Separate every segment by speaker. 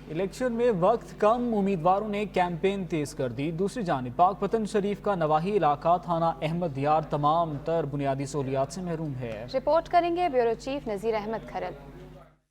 Speaker 1: Election में वक्त कम, उम्मीदवारों ने कैंपेन तेज कर दी। दूसरी जानिब पाकपतन शरीफ का नवाही इलाका थाना अहमद यार तमाम तर बुनियादी सहूलियात से महरूम है।
Speaker 2: रिपोर्ट करेंगे ब्यूरो चीफ नजीर अहमद खरल।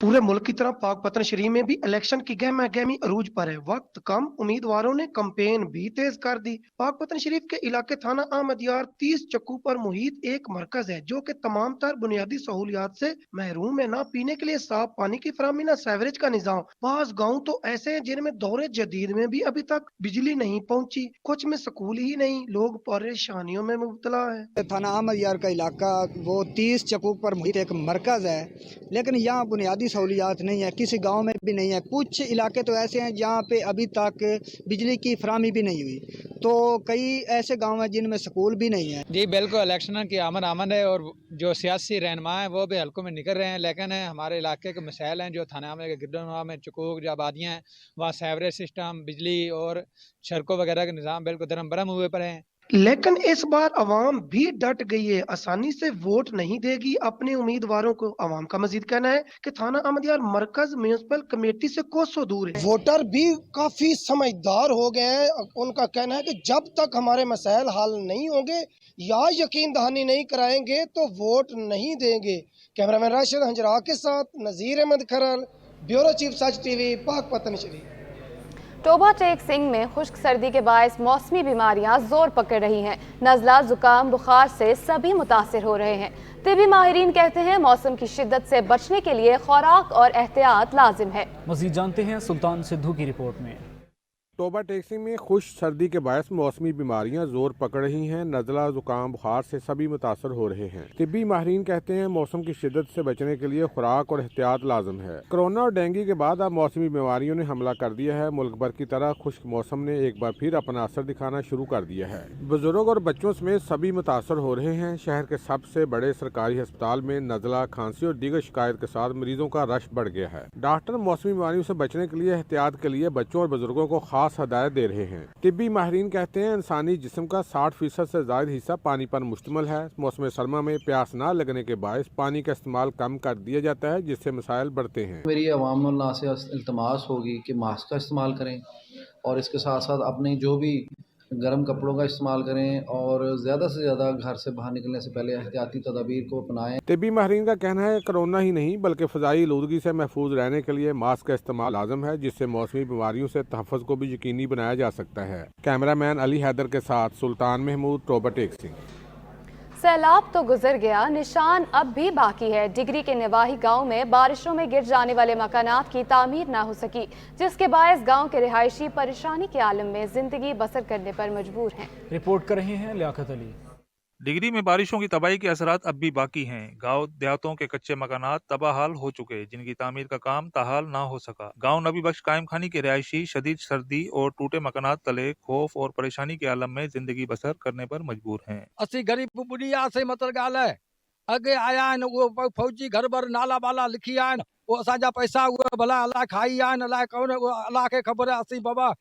Speaker 3: पूरे मुल्क की तरह पाकपतन शरीफ में भी इलेक्शन की गहमा गहमी अरूज पर है। वक्त कम, उम्मीदवारों ने कैंपेन भी तेज कर दी। पाकपतन शरीफ के इलाके थाना अहमदियार 30 चक्कू पर मुहित एक मरकज है जो कि तमाम तर बुनियादी सहूलियात से महरूम है। ना पीने के लिए साफ पानी की फराहमी, न सेवरेज का निजाम। बास गाँव तो ऐसे हैं जिनमें दौरे जदीद में भी अभी तक बिजली नहीं पहुंची, कुछ में स्कूल ही नहीं, लोग परेशानियों में मुब्तला है।
Speaker 4: थाना अहमद यार का इलाका वो 30 चकूक पर मुहित एक मरकज़ है, लेकिन यहाँ बुनियादी सहूलियात नहीं है, किसी गांव में भी नहीं है। कुछ इलाके तो ऐसे हैं जहाँ पे अभी तक बिजली की फराहमी भी नहीं हुई, तो कई ऐसे गांव हैं जिनमें स्कूल भी नहीं है।
Speaker 5: जी बिल्कुल, इलेक्शन की आमद है और जो सियासी रहनुमा हैं वो भी हल्कों में निकल रहे हैं, लेकिन हमारे इलाके के मसाइल हैं जो थाना में गिरदनवा में चकूक जो आबादियाँ हैं वहाँ सेवरेज सिस्टम, बिजली और सड़कों वगैरह के निज़ाम बिल्कुल धर्म भरम हुए पर हैं।
Speaker 3: लेकिन इस बार अवाम भी डट गई है, आसानी से वोट नहीं देगी अपने उम्मीदवारों को। अवाम का मजीद कहना है कि थाना अहमदियार मरकज म्यूनिसिपल कमेटी से कोसों दूर है। वोटर भी काफी समझदार हो गए हैं। उनका कहना है कि जब तक हमारे मसाइल हल नहीं होंगे या यकीन दहानी नहीं कराएंगे तो वोट नहीं देंगे। कैमरामैन राशिद हंजरा के साथ नजीर अहमद खरल, ब्यूरो चीफ सच टीवी, पाकपतन शरीफ।
Speaker 2: टोबा टेक सिंह में खुश्क सर्दी के बायस मौसमी बीमारियां जोर पकड़ रही हैं। नज़ला, जुकाम, बुखार से सभी मुतासिर हो रहे हैं। तिबी माहिरीन कहते हैं मौसम की शिद्दत से बचने के लिए खुराक और एहतियात लाजिम है।
Speaker 1: मजीद जानते हैं सुल्तान सिद्धू की रिपोर्ट में।
Speaker 6: टोबा टेक में खुश्क सर्दी के बायस मौसमी बीमारियां जोर पकड़ रही हैं। नज़ला, जुकाम, बुखार से सभी मुतासर हो रहे हैं। तिब्बी माहिरीन कहते हैं मौसम की शिद्दत से बचने के लिए खुराक और एहतियात लाजम है। कोरोना और डेंगू के बाद अब मौसमी बीमारियों ने हमला कर दिया है। मुल्क भर की तरह खुश्क मौसम ने एक बार फिर अपना असर दिखाना शुरू कर दिया है। बुजुर्ग और बच्चों समेत सभी मुतासर हो रहे हैं। शहर के सबसे बड़े सरकारी अस्पताल में नज़ला, खांसी और दीगर शिकायत के साथ मरीजों का रश बढ़ गया है। डॉक्टर मौसमी बीमारियों से बचने के लिए एहतियात के लिए बच्चों और बुजुर्गों को खास हदायत दे रहे हैं। तिब्बी माहिरीन कहते हैं इंसानी जिस्म का 60% से ज्यादा हिस्सा पानी पर मुश्तमिल है। मौसम सरमा में प्यास न लगने के बायस पानी का इस्तेमाल कम कर दिया जाता है, जिससे मसाइल बढ़ते हैं।
Speaker 7: मेरी अवाम से इल्तमास होगी कि मास्क का इस्तेमाल करें और इसके साथ साथ अपने जो भी गर्म कपड़ों का इस्तेमाल करें और ज़्यादा से ज़्यादा घर से बाहर निकलने से पहले एहतियाती तदाबीर को अपनाएं।
Speaker 6: तिब्बी माहिरीन का कहना है कोरोना ही नहीं बल्कि फ़ज़ाई आलूदगी से महफूज रहने के लिए मास्क का इस्तेमाल लाजम है, जिससे मौसमी बीमारियों से तहफ़्फ़ुज़ को भी यकीनी बनाया जा सकता है। कैमरामैन अली हैदर के साथ सुल्तान महमूद, टोबा टेक सिंह।
Speaker 2: सैलाब तो गुजर गया, निशान अब भी बाकी है। डिगरी के निवाही गांव में बारिशों में गिर जाने वाले मकानात की तामीर ना हो सकी, जिसके बायस गांव के रिहायशी परेशानी के आलम में जिंदगी बसर करने पर मजबूर हैं।
Speaker 1: रिपोर्ट कर रहे हैं लियाकत अली।
Speaker 8: डिगरी में बारिशों की तबाही के असरात अब भी बाकी हैं। गांव देहातों के कच्चे मकानात तबाहाल हो चुके, जिनकी तामीर का काम ताहाल ना हो सका। गांव नबी बख्श कायम खानी के रिहायशी शदीद सर्दी और टूटे मकानात तले खौफ और परेशानी के आलम में जिंदगी बसर करने पर मजबूर हैं।
Speaker 9: असी गरीब बुढ़िया से मतलब ॻाल्हि आहे, अॻे आया आहिनि उहो फौजी घर बर नाला बाला लिखी आहिनि, उहो असांजा पैसा उहे भला अलाए खाई आहिनि अलाए कौन, अलाह खे ख़बर आहे। असीं बाबा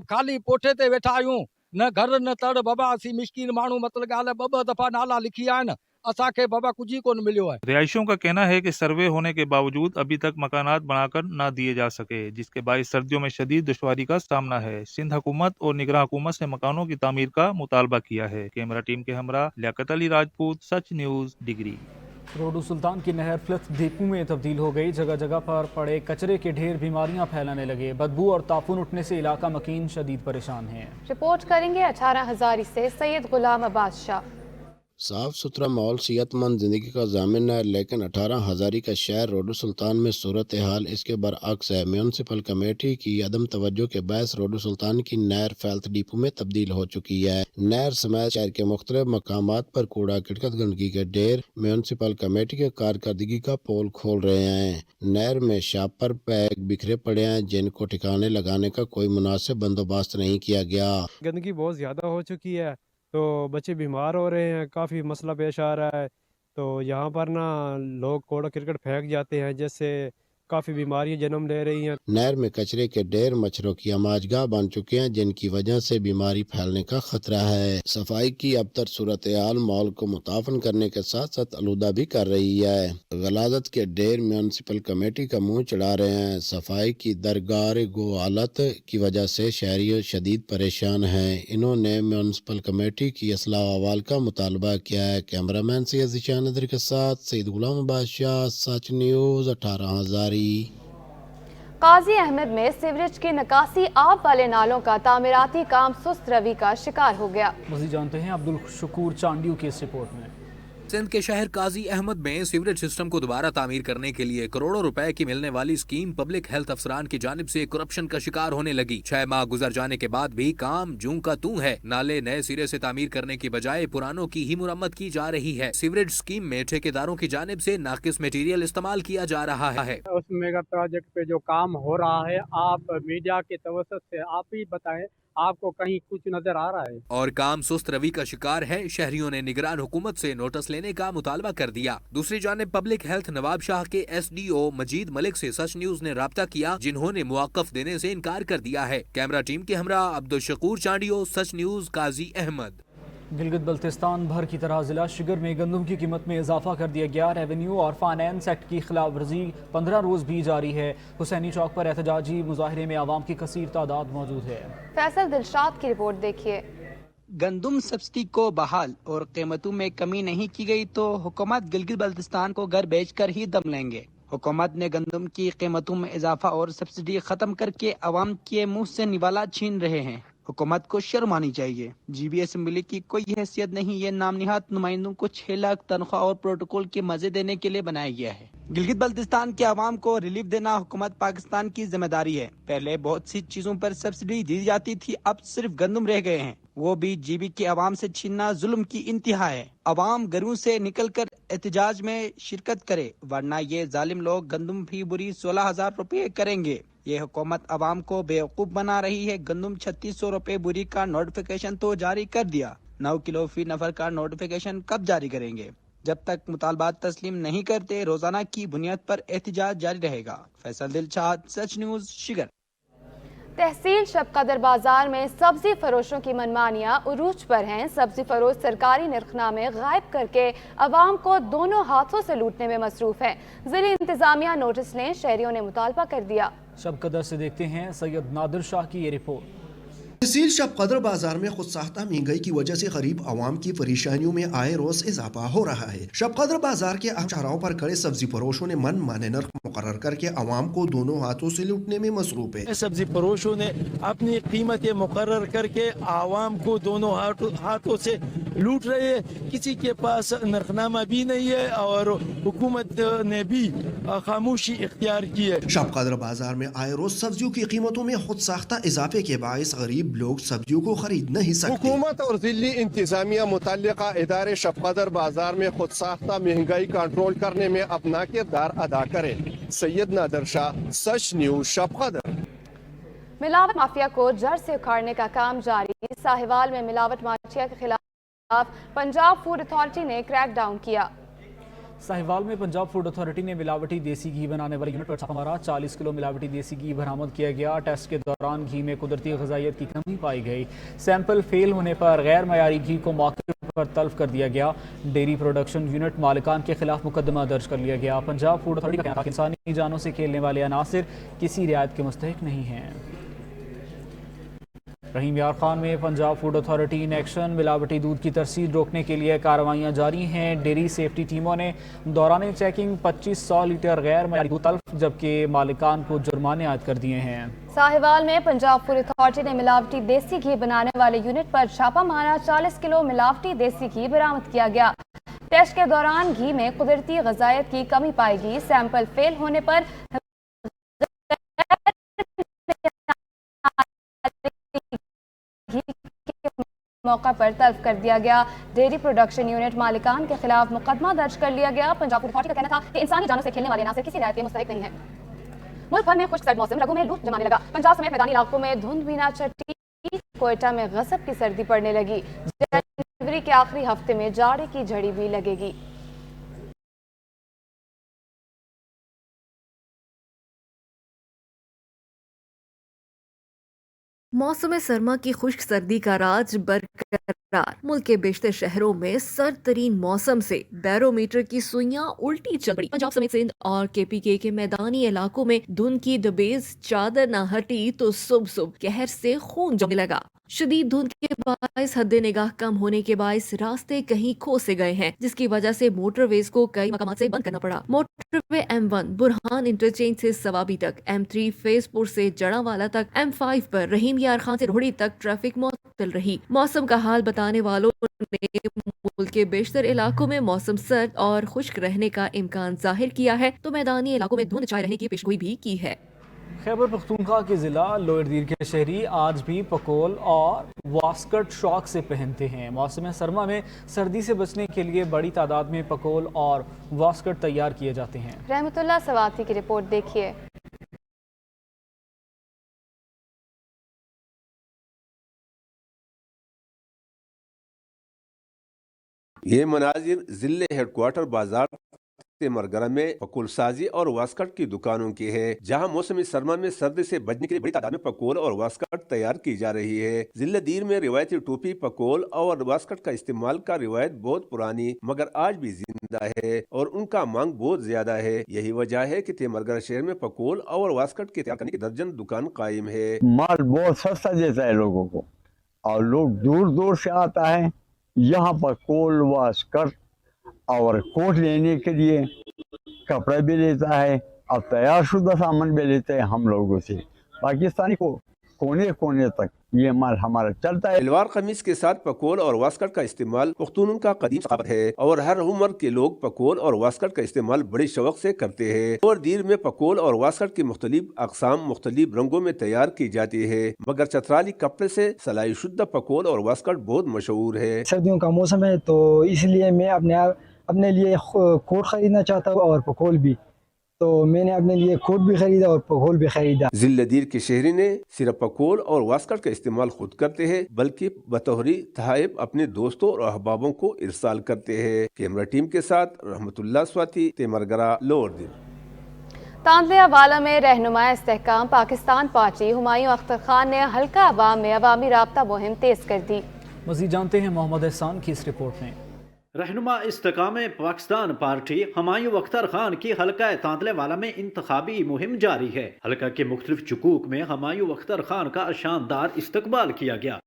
Speaker 9: खाली पोठे ते वेठा आहियूं, न घर न तड़ बाबा। असीं मिस्किन माण्हू मतलब ॻाल्हि ॿ दफ़ा नाला लिखी आहिनि, असांखे बाबा कुछ ही कोन मिलियो है।
Speaker 8: रिहायशियों का कहना है कि सर्वे होने के बावजूद अभी तक मकानात बनाकर ना दिए जा सके, जिसके बायस सर्दियों में शदीद दुश्वारी का सामना है। सिंध हुकूमत और निगरान हुकूमत से मकानों की तामीर का मुतालबा किया है। कैमरा टीम के हमरा लियाकत अली राजपूत, सच न्यूज, डिगरी।
Speaker 1: रोडू सुल्तान की नहर फ्लथ डिपो में तब्दील हो गई। जगह जगह पर पड़े कचरे के ढेर बीमारियां फैलाने लगे। बदबू और ताफून उठने से इलाका मकीन शदीद परेशान है।
Speaker 2: रिपोर्ट करेंगे 18 हजारी से सैयद गुलाम अब्बास शाह।
Speaker 10: साफ सुथरा माहौल सेहतमंद जिंदगी का जामिन है, लेकिन 18 हजारी का शहर रोडू सुल्तान में सूरत हाल इसके बरअक्स है। म्यूनसिपल कमेटी की अदम तवज्जो के बायस रोडू सुल्तान की नहर फैल्थ डिपो में तब्दील हो चुकी है। नहर समेत शहर के मुख्तलिफ मकामात पर कूड़ा किटकट गंदगी के ढेर म्यूनसिपल कमेटी के कारकर्दगी का पोल खोल रहे हैं। नहर में शापर बैग बिखरे पड़े हैं, जिनको ठिकाने लगाने का कोई मुनासिब बंदोबस्त नहीं किया गया।
Speaker 11: गंदगी बहुत ज्यादा हो चुकी है, तो बच्चे बीमार हो रहे हैं, काफ़ी मसला पेश आ रहा है। तो यहाँ पर ना लोग कूड़ा क्रिकेट फेंक जाते हैं, जैसे काफ़ी बीमारियां जन्म ले रही हैं।
Speaker 10: नहर में कचरे के ढेर मच्छरों की आमाजगाह बन चुके हैं, जिनकी वजह से बीमारी फैलने का खतरा है। सफाई की अबतर सूरत हाल माहौल को मुताफन करने के साथ साथ आलूदा भी कर रही है। गलाजत के ढेर म्यूनसिपल कमेटी का मुंह चढ़ा रहे हैं। सफाई की दरगार गो हालत की वजह से शहरी शदीद परेशान हैं। इन्होंने म्यूनसिपल कमेटी की असलाह अहवाल का मुतालबा किया है। कैमरामैन सैयद ज़ीशान नदरी के साथ सईद गुलाम बादशाह, सच न्यूज़ 18 हज़ारी।
Speaker 2: काजी अहमद में सीवरेज की निकासी आब वाले नालों का तामीराती काम सुस्त रवि का शिकार हो गया।
Speaker 1: मज़ीद जानते हैं अब्दुल शकूर चांडियो की इस रिपोर्ट में।
Speaker 12: सिंध के शहर काजी अहमद में सीवरेज सिस्टम को दोबारा तामीर करने के लिए करोड़ों रुपए की मिलने वाली स्कीम पब्लिक हेल्थ अफसरान की जानिब से करप्शन का शिकार होने लगी। 6 माह गुजर जाने के बाद भी काम जूं का तूं है। नाले नए सिरे से तामीर करने की बजाय पुरानों की ही मुरम्मत की जा रही है। सीवरेज स्कीम में ठेकेदारों की जानिब से नाकिस मटेरियल इस्तेमाल किया जा रहा है।
Speaker 11: उस मेगा प्रोजेक्ट पे जो काम हो रहा है, आप मीडिया के तवसत से आप ही बताएं, आपको कहीं कुछ नजर आ रहा है?
Speaker 12: और काम सुस्त रवि का शिकार है। शहरियों ने निगरान हुकूमत से नोटिस लेने का मुतालबा कर दिया। दूसरी जानिब पब्लिक हेल्थ नवाब शाह के SDO मजीद मलिक से सच न्यूज ने राब्ता किया, जिन्होंने मुआक्कफ देने से इनकार कर दिया है। कैमरा टीम के हमरा अब्दुल शकूर चांडियो, सच न्यूज, काजी अहमद।
Speaker 1: गिलगित बल्तिस्तान भर की तरह जिला शिगर में गंदम की कीमत में इजाफा कर दिया गया। रेवेन्यू और फाइनेंस एक्ट की खिलाफ वर्जी 15 रोज भी जारी है। हुसैनी चौक पर एहतजाजी मुजाहरे में आवाम की कसीर तादाद मौजूद है।
Speaker 2: फैसल दिलशाद की रिपोर्ट देखिए।
Speaker 13: गंदम सब्सिडी को बहाल और कीमतों में कमी नहीं की गई तो हुकूमत गिलगित बल्तिस्तान को घर बेचकर ही दम लेंगे। हुकूमत ने गंदम की कीमतों में इजाफा और सब्सिडी खत्म करके अवाम के मुंह से निवाला छीन रहे हैं। हुकूमत को शर्म आनी चाहिए। GB असेंबली की कोई हैसियत नहीं। ये नाम निहात नुमाइंदों को 6 लाख तनख्वाह और प्रोटोकॉल के मजे देने के लिए बनाया गया है। गिलगित बल्तिस्तान के अवाम को रिलीफ देना हुकूमत पाकिस्तान की जिम्मेदारी है। पहले बहुत सी चीजों पर सब्सिडी दी जाती थी, अब सिर्फ गंदम रह गए हैं, वो भी GB के अवाम से छीनना जुल्म की इंतहा है। अवाम घरों से निकलकर एहतजाज में शिरकत करे, वरना ये जालिम लोग गंदम फी बुरी 16,000 रुपये करेंगे। ये हुकूमत अवाम को बेवकूफ बना रही है। गंदम 3600 रुपये बुरी का नोटिफिकेशन तो जारी कर दिया, 9 किलो फी नफर का नोटिफिकेशन कब जारी करेंगे? जब तक मुतालबात तस्लीम नहीं करते रोजाना की बुनियाद पर एहतजाज जारी रहेगा। फैसल दिलशाद, सच न्यूज, शिगर।
Speaker 2: तहसील शबकदर बाजार में सब्जी फरोशों की मनमानियां उरूज पर हैं। सब्जी फरोश सरकारी निर्खनामे गायब करके अवाम को दोनों हाथों से लूटने में मसरूफ है। जिले इंतजामिया नोटिस लें, शहरियों ने मुतालबा कर दिया।
Speaker 1: शबकदर से देखते हैं सैयद नादिर शाह की ये रिपोर्ट।
Speaker 14: तहसील शबकदर बाजार में खुद साख्ता महंगाई की वजह से गरीब आवाम की परेशानियों में आए रोज इजाफा हो रहा है। शबकदर बाजार के अहम चौराहों पर खड़े सब्जी फरोशों ने मन माने नर्ख मुकर्रर करके आवाम को दोनों हाथों से लूटने में मसरूफ है।
Speaker 15: सब्जी फरोशों ने अपनी कीमतें मुकर्रर करके आवाम को दोनों हाथों से लूट रहे हैं। किसी के पास नरखनामा भी नहीं है और हुकूमत ने भी खामोशी इख्तियार की है।
Speaker 14: शबकदर बाजार में आए रोज सब्जियों की कीमतों में खुद साख्ता इजाफे के बायस गरीब लोग सब्जियों को खरीद नहीं सकते।
Speaker 6: हुकूमत और जिली इंतजामिया मुतल्लिका इदारे शबकदर बाजार में खुद साख्ता महंगाई कंट्रोल करने में अपना किरदार अदा करें। सैयद नादिर शाह, सच न्यूज, शबकदर।
Speaker 2: मिलावट माफिया को जड़ से उखाड़ने का काम जारी। साहिवाल में मिलावट माफिया के खिलाफ पंजाब फूड अथॉरिटी ने क्रैक डाउन किया।
Speaker 1: साहिवाल में पंजाब फूड अथॉरिटी ने मिलावटी देसी घी बनाने वाली यूनिट पर छापा मारा। 40 किलो मिलावटी देसी घी बरामद किया गया। टेस्ट के दौरान घी में कुदरती ग़िज़ाइयत की कमी पाई गई। सैंपल फेल होने पर गैर मयारी घी को मौके पर तल्फ कर दिया गया। डेयरी प्रोडक्शन यूनिट मालिकान के खिलाफ मुकदमा दर्ज कर लिया गया। पंजाब फूड अथॉरिटी का कहना है कि इंसानी जानों से खेलने वाले अनासिर किसी रियायत के मुस्तहिक नहीं हैं। रहीम यार खान में Punjab food authority in action. मिलावटी दूध की तरसीद रोकने के लिए कार्रवाइयां जारी हैं। डेयरी सेफ्टी टीमों ने दौरान चेकिंग 2500 लीटर गैर मयारी दूध तल्फ, जबकि मालिकान को जुर्माने आयद कर दिए हैं।
Speaker 2: साहिवाल में पंजाब फूड अथॉरिटी ने मिलावटी देसी घी बनाने वाले यूनिट पर छापा मारा। 40 किलो मिलावटी देसी घी बरामद किया गया। टेस्ट के दौरान घी में कुदरती ग़िज़ाइयत की कमी पाई गई। सैंपल फेल होने पर मौका पर तल्फ कर दिया गया। डेयरी प्रोडक्शन यूनिट मालिकान के खिलाफ मुकदमा दर्ज कर लिया गया। पंजाब फूड अथॉरिटी का कहना था कि इंसानी जानों से खेलने वाले अनासिर किसी रियायत के मुस्तहिक नहीं है। मुल्क भर में खुश्क सर्द मौसम, रगों में लू जमाने लगा। पंजाब समेत मैदानी इलाकों में धुंध भी ना छटी। कोयटा में गजब की सर्दी पड़ने लगी। जनवरी के आखिरी हफ्ते में जाड़े की झड़ी भी लगेगी।
Speaker 16: मौसम सरमा की खुश्क सर्दी का राज बरकरार। मुल्क के बेशतर शहरों में सर्द मौसम से बैरोमीटर की सुइयां उल्टी चल पड़ी। पंजाब समेत सिंध और केपीके के मैदानी इलाकों में धुंध की दबेज चादर न हटी तो सुबह सुबह कहर से खून जमने लगा। शदीद धुंध के बायस हद निगाह कम होने के बायस रास्ते कहीं खो से गए हैं, जिसकी वजह से मोटरवेज को कई मकामात से बंद करना पड़ा। मोटरवे M1 बुरहान इंटरचेंज से सवाबी तक, M3 फेजपुर से जड़ावाला तक, M5 पर रहीम यार खान से रोहड़ी तक ट्रैफिक मुअत्तल रही। मौसम का हाल बताने वालों ने मुल्क के बेशतर इलाकों में मौसम सर्द और खुश्क रहने का इम्कान जाहिर किया है, तो मैदानी इलाकों में धुंध छाए रहने की पेशगोई भी की है।
Speaker 1: खैबर पख्तूनख्वा के ज़िला लोअर दीर के शहरी आज भी पकोल और वास्कट शौक से पहनते हैं। मौसम सरमा में सर्दी से बचने के लिए बड़ी तादाद में पकोल और वास्कट तैयार किए जाते हैं।
Speaker 2: रहमतुल्लाह सवाती की रिपोर्ट देखिए।
Speaker 17: ये मनाजिर जिले हेडक्वार्टर बाजार मरगरा में पकोल साजी और वास्कट की दुकानों की है, जहां मौसमी सरमा में सर्दी से बचने के लिए बड़ी तादाद में पकोल और वास्कट तैयार की जा रही है। जिले दीर में रिवायती टोपी पकोल और वास्कट का इस्तेमाल का रिवायत बहुत पुरानी मगर आज भी जिंदा है और उनका मांग बहुत ज्यादा है। यही वजह है कि तेमरगरा शहर में पकोल और वास्कट के तैयार करने की दर्जन दुकान कायम है।
Speaker 18: माल बहुत सस्ता देता है लोगों को और लोग दूर दूर से आता है यहाँ पर पकोल वास्कट और कोट लेने के लिए। कपड़ा भी लेता है और तैयार शुदा सामान भी लेते हैं हम लोगों से। पाकिस्तानी को कोने कोने तक ये माल हमारा चलता है।
Speaker 17: सलवार कमीज के साथ पकोल और वास्कट का इस्तेमाल पख्तून का कदीम सकाफत है और हर उम्र के लोग पकोल और वास्कट का इस्तेमाल बड़े शौक से करते हैं। और दीर में पकोल और वास्कट की मुख्तलिफ अकसाम मुख्तलिफ रंगों में तैयार की जाती है, मगर चतराली कपड़े से सलाई शुद्ध पकोल और वास्कट बहुत मशहूर है।
Speaker 19: सर्दियों का मौसम है तो इसलिए मैं अपने लिए कोट खरीदना चाहता हूँ और पकोल भी, तो मैंने अपने लिए कोट भी खरीदा और पकोल भी खरीदा।
Speaker 17: जिले दीर के शहरी ने सिर्फ पकोल और वास्कट का इस्तेमाल खुद करते हैं बल्कि बतौरी तहाइफ अपने दोस्तों और अहबाबों को इरसाल करते हैं। कैमरा टीम के साथ रहमतुल्लाह स्वाति, तेमरगरा, लोअर दीर।
Speaker 2: तांतलिया वाला में रहनुमा इस्तेहकाम पाकिस्तान पार्टी हुमायूं अख्तर खान ने हल्का अवाम में अवामी राब्ता मुहिम तेज कर दी।
Speaker 1: मज़ीद जानते हैं मोहम्मद एहसान की इस रिपोर्ट में।
Speaker 20: रहनुमा इस्तेकाम पाकिस्तान पार्टी हुमायूं अख्तर खान की हल्का तांतले वाला में इंतखाबी मुहिम जारी है। हल्का के मुख्तलिफ चुकूक में हुमायूं अख्तर खान का शानदार इस्तकबाल किया गया।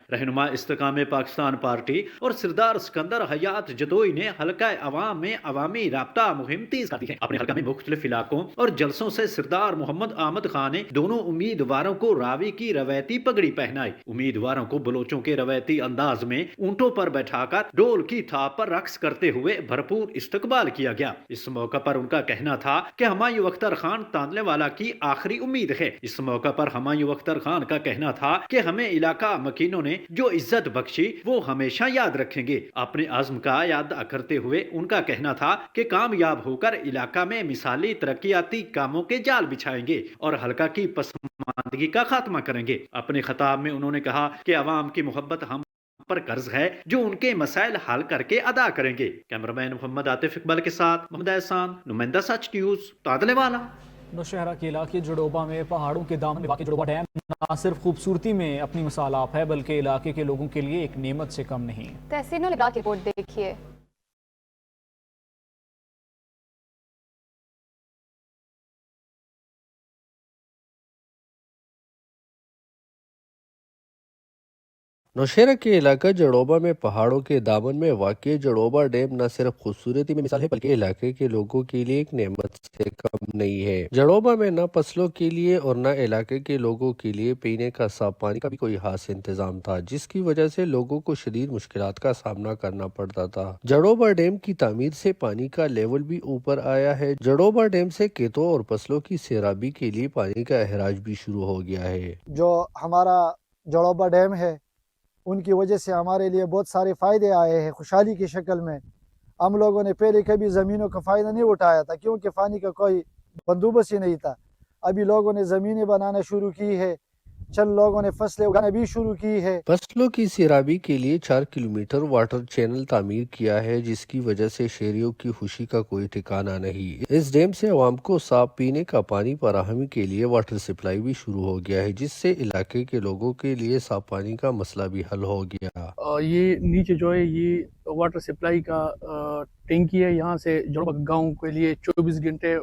Speaker 20: रहनुमा इस्तेकाम पाकिस्तान पार्टी और सरदार सिकंदर हयात जदोई ने हल्का अवाम में अवामी राब्ता मुहिम तेज कर दी है। अपने हल्का में मुख्तलिफ इलाकों और जलसों से सरदार मोहम्मद अहमद खान ने दोनों उम्मीदवारों को रावी की रवायती पगड़ी पहनाई। उम्मीदवारों को बलोचों के रवायती अंदाज में ऊंटों पर बैठाकर ढोल की थाप पर रक्स करते हुए भरपूर इस्तकबाल किया गया। इस मौका पर उनका कहना था कि हुमायूं अख्तर खान तांतले वाला की आखिरी उम्मीद है। इस मौका पर हुमायूं अख्तर खान का कहना था कि हमें इलाका मकीनों ने जो इज्जत बख्शी वो हमेशा याद रखेंगे। अपने आज़म का याद करते हुए उनका कहना था कि कामयाब होकर इलाका में मिसाली तरक्याती कामों के जाल बिछाएंगे और हल्का की पसमानदगी का खात्मा करेंगे। अपने खिताब में उन्होंने कहा कि अवाम की मोहब्बत हम पर कर्ज है जो उनके मसाइल हल करके अदा करेंगे। कैमरामैन मोहम्मद आतिफ इकबाल के साथ मोहम्मद एहसान, नुमाइंदा सच न्यूज़, तांतले वाला।
Speaker 1: नौशहरा के इलाके जड़ोबा में पहाड़ों के दामन में वाक़ जड़ोबा डैम न सिर्फ खूबसूरती में अपनी मिसाल आप है बल्कि इलाके के लोगों के लिए एक नेमत से कम नहीं।
Speaker 2: तहसीन की रिपोर्ट देखिए।
Speaker 21: नौशहरा के इलाका जड़ोबा में पहाड़ों के दामन में वाक़ जड़ोबा डैम न सिर्फ खूबसूरती में मिसाल है बल्कि इलाके के लोगों के लिए एक नेमत से कम नहीं है। जड़ोबा में न फसलों के लिए और न इलाके के लोगों के लिए पीने का साफ पानी का भी कोई खास इंतजाम था, जिसकी वजह से लोगों को शदीद मुश्किलात का सामना करना पड़ता था। जड़ोबा डैम की तामीर से पानी का लेवल भी ऊपर आया है। जड़ोबा डैम से खेतों और फसलों की सैराबी के लिए पानी का अहराज भी शुरू हो गया है।
Speaker 22: जो हमारा जड़ोबा डैम है उनकी वजह से हमारे लिए बहुत सारे फ़ायदे आए हैं खुशहाली की शक्ल में। हम लोगों ने पहले कभी ज़मीनों का फ़ायदा नहीं उठाया था क्योंकि पानी का कोई बंदोबस्त ही नहीं था। अभी लोगों ने ज़मीनें बनाना शुरू की है चंद लोगों ने फसलें उगाना भी शुरू की है।
Speaker 21: फसलों की सैराबी के लिए 4 किलोमीटर वाटर चैनल तामीर किया है, जिसकी वजह से शहरियों की खुशी का कोई ठिकाना नहीं। इस डैम से अवाम को साफ पीने का पानी फराहमी के लिए वाटर सप्लाई भी शुरू हो गया है, जिससे इलाके के लोगों के लिए साफ पानी का मसला भी हल हो गया।
Speaker 4: ये नीचे जो है ये वाटर सप्लाई का टैंकी है, यहाँ से जड़ोबा गाँव के लिए 24 घंटे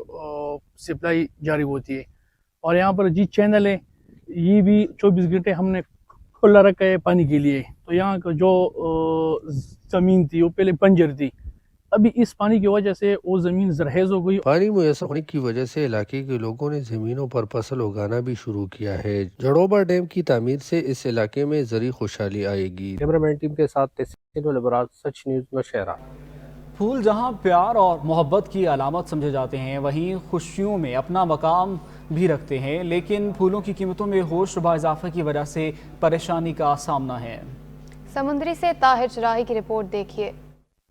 Speaker 4: सप्लाई जारी होती है। और यहाँ पर जी चैनल है, ये भी 24 घंटे हमने खुला रखा है पानी के लिए। तो यहाँ का जो ज़मीन थी वो पहले बंजर थी, अभी इस पानी की वजह से वो ज़मीन जरखेज़ हो गई।
Speaker 21: पानी मुयस्सर होने की वजह से इलाके के लोगों ने ज़मीनों पर फसल उगाना भी शुरू किया है। जड़ोबा डैम की तामीर से इस इलाके में ज़री खुशहाली आएगी। कैमरामैन टीम के साथ तहसीन अबरार, सच न्यूज़ नौशहरा।
Speaker 1: फूल जहां प्यार और मोहब्बत की अलामत समझे जाते हैं, वहीं खुशियों में अपना मकाम भी रखते हैं, लेकिन फूलों की कीमतों में होशरुबा इजाफे की वजह से परेशानी का सामना है।
Speaker 2: समुद्री से ताहिर चराही की रिपोर्ट देखिए।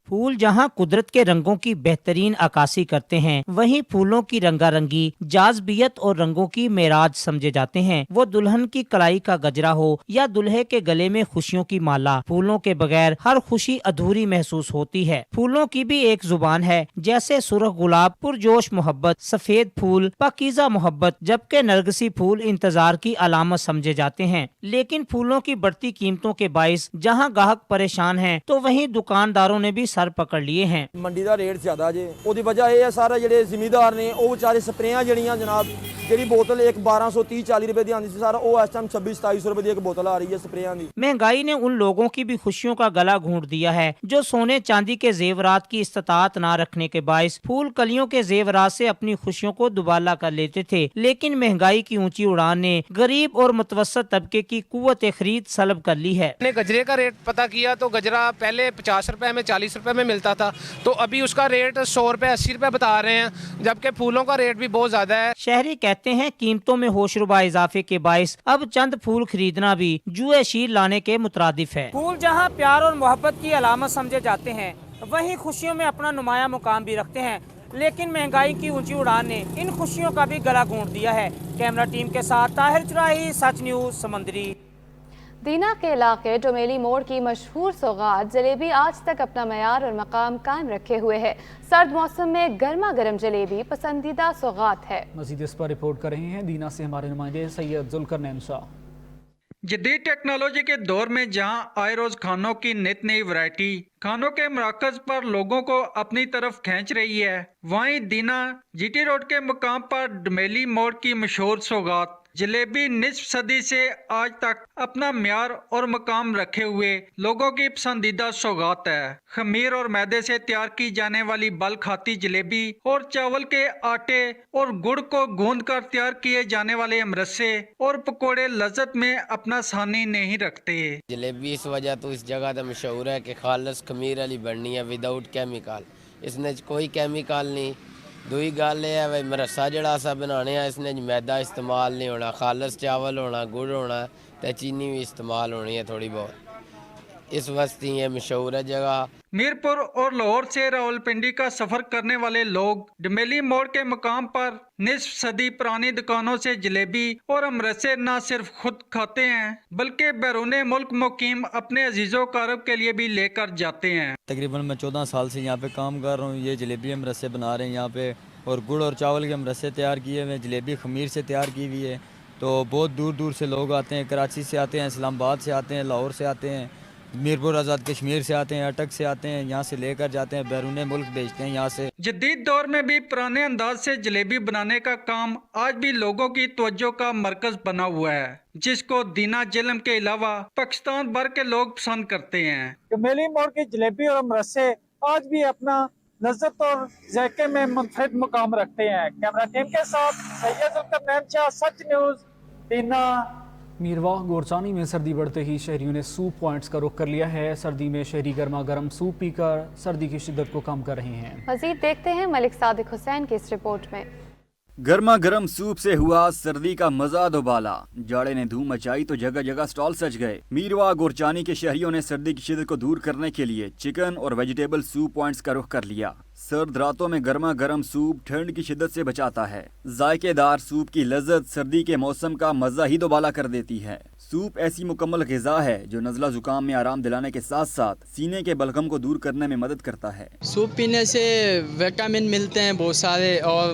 Speaker 5: फूल जहां कुदरत के रंगों की बेहतरीन अक्कासी करते हैं, वहीं फूलों की रंगारंगी, जाज़बियत और रंगों की मेराज समझे जाते हैं। वो दुल्हन की कलाई का गजरा हो या दुल्हे के गले में खुशियों की माला, फूलों के बगैर हर खुशी अधूरी महसूस होती है। फूलों की भी एक जुबान है, जैसे सुर्ख गुलाब पुरजोश मोहब्बत, सफेद फूल पाकीज़ा मोहब्बत, जबकि नरगिसी फूल इंतजार की अलामत समझे जाते हैं। लेकिन फूलों की बढ़ती कीमतों के बाइस जहाँ ग्राहक परेशान हैं, तो वहीं दुकानदारों ने भी सर पकड़ लिए हैं।
Speaker 23: मंडी का रेट ज्यादा जे, ਉਹਦੀ वजह यह है सारा ਜਿਹੜੇ ਜ਼ਿਮੀਦਾਰ ਨੇ ਉਹ ਵਿਚਾਰੇ ਸਪਰੇਆਂ ਜਿਹੜੀਆਂ ਜਨਾਬ ਜਿਹੜੀ बोतल एक 1230-40 रुपए दी आंदी सी, सारा ਉਹ ਇਸ ਟਾਈਮ 26-2700 रुपए ਦੀ ਇੱਕ बोतल आ रही है स्प्रेयां दी।
Speaker 5: महंगाई ने उन लोगों की भी खुशियों का गला घूंट दिया है जो सोने चांदी के जेवरात की इस्तात न रखने के बायस फूल कलियों के जेवरात से अपनी खुशियों को दुबाला कर लेते थे। लेकिन महंगाई की ऊंची उड़ान ने गरीब और मुतवस्सत तबके की कुव्वत खरीद सलब कर ली है।
Speaker 24: गजरे का रेट पता किया तो गजरा पहले 50 रुपए में 40 रुपए में मिलता था, तो अभी उसका रेट 100 रुपए 80 रुपए बता रहे हैं, जबकि फूलों का रेट भी बहुत ज्यादा है।
Speaker 5: शहरी कहते हैं कीमतों में होशरुबा इजाफे के बायस अब चंद फूल खरीदना भी जुए शीर लाने के मुतरादिफ है। फूल जहाँ प्यार और मोहब्बत की अलामत समझे जाते हैं, वहीं खुशियों में अपना नुमाया मुकाम भी रखते हैं। लेकिन महंगाई की ऊंची उड़ान ने इन खुशियों का भी गला घोंट दिया है। कैमरा टीम के साथ ताहिर चुराही, सच न्यूज़ समंदरी।
Speaker 2: दीना के इलाके डोमेली मोड़ की मशहूर सौगात जलेबी आज तक अपना मयार और मकाम कायम रखे हुए है। सर्द मौसम में गर्मा गर्म जलेबी पसंदीदा सौगात है।
Speaker 1: मजीद इस पर रिपोर्ट कर रहे हैं दीना से हमारे नुमाइंदे सैयद जुल्करनैन शाह।
Speaker 25: जदीद टेक्नोलॉजी के दौर में जहां आए रोज खानों की नित नई वैरायटी खानों के मराकज पर लोगों को अपनी तरफ खींच रही है, वहीं दीना जीटी रोड के मुकाम पर डोमेली मोड़ की मशहूर सौगात जलेबी निस्फ सदी से आज तक अपना म्यार और मकाम रखे हुए लोगों की पसंदीदा सौगात है। खमीर और मैदे से तैयार की जाने वाली बल खाती जलेबी और चावल के आटे और गुड़ को गूंद कर तैयार किए जाने वाले अमरसे और पकोड़े लज्जत में अपना सानी नहीं रखते।
Speaker 26: जलेबी इस वजह तो इस जगह तो मशहूर है कि खालस खमीर वाली बननी है विदाउट केमिकल, इसने कोई केमिकल नहीं। दूई गल है भाई मरसा जड़ा असा बनाने इसने मैदा इस्तेमाल नहीं होना, खालस चावल होना, गुड़ होना तो चीनी भी इस्तेमाल होनी है थोड़ी बहुत, इस वस्ती ये मशहूर है जगह।
Speaker 25: मीरपुर और लाहौर से रावलपिंडी का सफर करने वाले लोग डोमेली मोड़ के मुकाम पर निस्फ सदी पुरानी दुकानों से जलेबी और अमरसे न सिर्फ खुद खाते हैं बल्कि बैरून मुल्क मुकीम अपने अजीजों कारब के लिए भी लेकर जाते हैं।
Speaker 27: तकरीबन मैं 14 साल से यहाँ पे काम कर रहा हूँ। ये जलेबी अमरसे बना रहे हैं यहाँ पे, और गुड़ और चावल के अमरसे तैयार किए हुए, जलेबी खमीर से तैयार की हुई है। तो बहुत दूर दूर से लोग आते हैं, कराची से आते हैं, इस्लामाबाद से आते हैं, लाहौर से आते हैं, मीरपुर आज़ाद कश्मीर से आते हैं, अटक से आते हैं, यहाँ से लेकर जाते हैं, बैरून मुल्क भेजते हैं यहाँ से।
Speaker 25: जदीद दौर में भी पुराने अंदाज से जलेबी बनाने का काम आज भी लोगों की तवज्जो का मरकज बना हुआ है, जिसको दीना जिलम के अलावा पाकिस्तान भर के लोग पसंद करते हैं।
Speaker 22: डोमेली मोड़ की जलेबी और अमरसे आज भी अपना लज्जत और जायके में मुनफरिद मुकाम रखते हैं। कैमरा टीम के साथ सैयद जुल्करनैन शाह, सच न्यूज़, दीना।
Speaker 1: मीरवाह गोरचानी में सर्दी बढ़ते ही शहरियों ने सूप पॉइंट्स का रुख कर लिया है। सर्दी में शहरी गर्मा गर्म सूप पीकर सर्दी की शिद्दत को कम कर रहे हैं।
Speaker 2: मजीद देखते हैं मलिक सादिक हुसैन की इस रिपोर्ट में।
Speaker 28: गर्मा गर्म सूप से हुआ सर्दी का मजा दोबाला, जाड़े ने धूम मचाई तो जगह जगह स्टॉल सज गए। मीरवा गोरचानी के शहरियों ने सर्दी की शिद्दत को दूर करने के लिए चिकन और वेजिटेबल सूप पॉइंट्स का रुख कर लिया। سرد راتوں میں گرما گرم سوپ ٹھنڈ کی شدت سے بچاتا ہے۔ ذائقے دار سوپ کی لذت سردی کے موسم کا مزہ ہی دوبالا کر دیتی ہے۔ سوپ ایسی مکمل غذا ہے جو نزلہ زکام میں آرام دلانے کے ساتھ ساتھ سینے کے بلغم کو دور کرنے میں مدد کرتا ہے۔
Speaker 3: سوپ پینے سے وٹامن ملتے ہیں بہت سارے اور